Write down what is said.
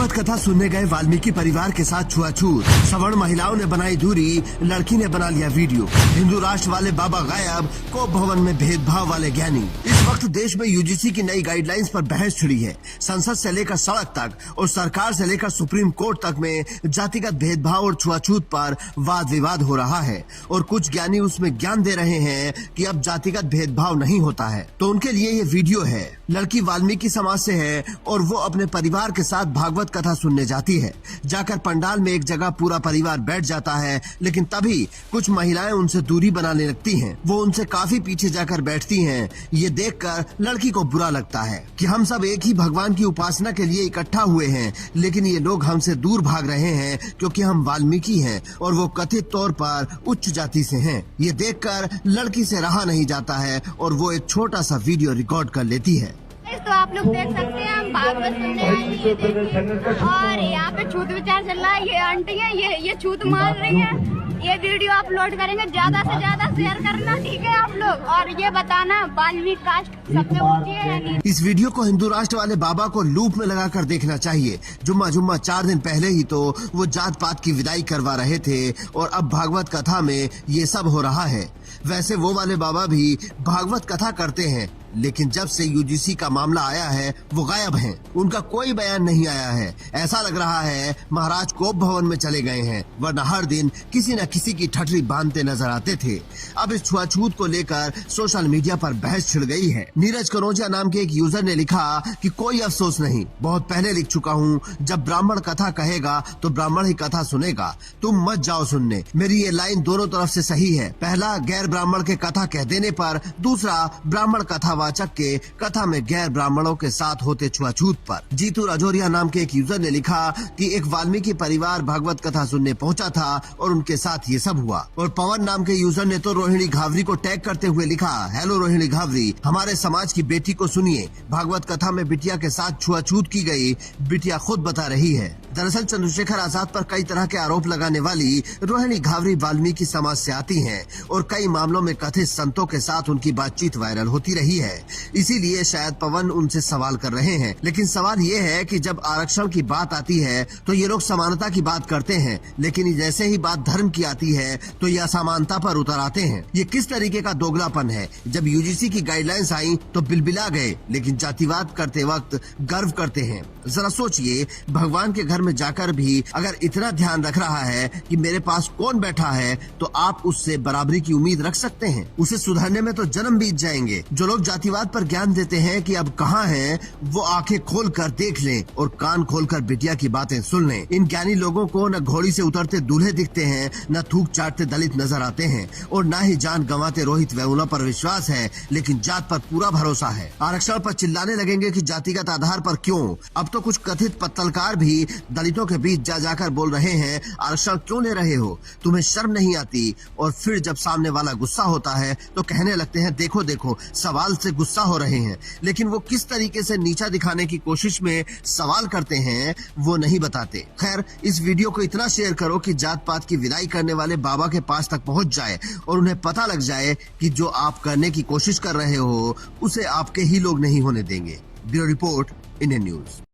भागवत कथा सुनने गए वाल्मीकि परिवार के साथ छुआछूत, सवर्ण महिलाओं ने बनाई दूरी, लड़की ने बना लिया वीडियो। हिंदू राष्ट्र वाले बाबा गायब, कोप भवन में भेदभाव वाले ज्ञानी। इस वक्त देश में यूजीसी की नई गाइडलाइंस पर बहस छिड़ी है। संसद से लेकर सड़क तक और सरकार से लेकर सुप्रीम कोर्ट तक में जातिगत भेदभाव और छुआछूत पर वाद विवाद हो रहा है और कुछ ज्ञानी उसमें ज्ञान दे रहे हैं कि अब जातिगत भेदभाव नहीं होता है। तो उनके लिए ये वीडियो है। लड़की वाल्मीकि समाज से है और वो अपने परिवार के साथ भागवत कथा सुनने जाती है। जाकर पंडाल में एक जगह पूरा परिवार बैठ जाता है, लेकिन तभी कुछ महिलाएं उनसे दूरी बनाने लगती हैं। वो उनसे काफी पीछे जाकर बैठती हैं। ये देखकर लड़की को बुरा लगता है कि हम सब एक ही भगवान की उपासना के लिए इकट्ठा हुए हैं, लेकिन ये लोग हमसे दूर भाग रहे हैं क्योंकि हम वाल्मीकि हैं और वो कथित तौर पर उच्च जाति से हैं। ये देखकर लड़की से रहा नहीं जाता है और वो एक छोटा सा वीडियो रिकॉर्ड कर लेती है। तो आप लोग देख सकते हैं, हम भागवत सुनने आए हैं, ये देखिए, और यहाँ पे छूत विचार चल रहा है। ये आंटी है, ये छूत मार रही है। ये वीडियो अपलोड करेंगे, ज्यादा से ज्यादा शेयर करना, ठीक है आप लोग, और ये बताना वाल्मीकि कास्ट सबसे ऊंची है या नहीं। इस वीडियो को हिंदू राष्ट्र वाले बाबा को लूप में लगाकर देखना चाहिए। जुम्मा 4 दिन पहले ही तो वो जात पात की विदाई करवा रहे थे और अब भागवत कथा में ये सब हो रहा है। वैसे वो वाले बाबा भी भागवत कथा करते हैं, लेकिन जब से यूजीसी का मामला आया है वो गायब हैं। उनका कोई बयान नहीं आया है। ऐसा लग रहा है महाराज कोप भवन में चले गए हैं, वरना हर दिन किसी न किसी की ठठरी बांधते नजर आते थे। अब इस छुआछूत को लेकर सोशल मीडिया पर बहस छिड़ गई है। नीरज कनौजिया नाम के एक यूजर ने लिखा कि कोई अफसोस नहीं, बहुत पहले लिख चुका हूँ, जब ब्राह्मण कथा कहेगा तो ब्राह्मण ही कथा सुनेगा, तुम मत जाओ सुनने। मेरी ये लाइन दोनों तरफ से सही है। पहला, गैर ब्राह्मण के कथा कह देने पर, दूसरा, ब्राह्मण कथा वाचक के कथा में गैर ब्राह्मणों के साथ होते छुआछूत पर। जीतू राजौरिया नाम के एक यूजर ने लिखा कि एक वाल्मीकि परिवार भागवत कथा सुनने पहुंचा था और उनके साथ ये सब हुआ। और पवन नाम के यूजर ने तो रोहिणी घावरी को टैग करते हुए लिखा, हेलो रोहिणी घावरी, हमारे समाज की बेटी को सुनिए, भागवत कथा में बिटिया के साथ छुआछूत की गई, बिटिया खुद बता रही है। दरअसल चंद्रशेखर आजाद पर कई तरह के आरोप लगाने वाली रोहिणी घावरी वाल्मीकि समाज से आती हैं और कई मामलों में कथित संतों के साथ उनकी बातचीत वायरल होती रही है। इसीलिए शायद पवन उनसे सवाल कर रहे हैं। लेकिन सवाल ये है कि जब आरक्षण की बात आती है तो ये लोग समानता की बात करते हैं, लेकिन जैसे ही बात धर्म की आती है तो ये असमानता पर उतर आते हैं। ये किस तरीके का दोगलापन है। जब यूजीसी की गाइडलाइंस आई तो बिलबिला गए, लेकिन जातिवाद करते वक्त गर्व करते हैं। जरा सोचिए, भगवान के घर में जाकर भी अगर इतना ध्यान रख रहा है कि मेरे पास कौन बैठा है, तो आप उससे बराबरी की उम्मीद रख सकते हैं। उसे सुधरने में तो जन्म बीत जाएंगे। जो लोग जातिवाद पर ज्ञान देते हैं कि अब कहाँ हैं, वो आंखें खोल कर देख लें और कान खोलकर बिटिया की बातें सुन लें। इन ज्ञानी लोगों को न घोड़ी से उतरते दूल्हे दिखते हैं, न थूक चाटते दलित नजर आते हैं और न ही जान गंवाते रोहित वेमुला पर विश्वास है, लेकिन जात पर पूरा भरोसा है। आरक्षण पर चिल्लाने लगेंगे कि जातिगत आधार पर क्यों। अब तो कुछ कथित पत्तलकार भी दलितों के बीच जा जाकर बोल रहे हैं, आरक्षण क्यों ले रहे हो, तुम्हें शर्म नहीं आती। और फिर जब सामने वाला गुस्सा होता है तो कहने लगते हैं, देखो देखो सवाल से गुस्सा हो रहे हैं। लेकिन वो किस तरीके से नीचा दिखाने की कोशिश में सवाल करते हैं वो नहीं बताते। खैर, इस वीडियो को इतना शेयर करो कि जात पात की विदाई करने वाले बाबा के पास तक पहुंच जाए और उन्हें पता लग जाए कि जो आप करने की कोशिश कर रहे हो उसे आपके ही लोग नहीं होने देंगे। Bureau report, Indian news.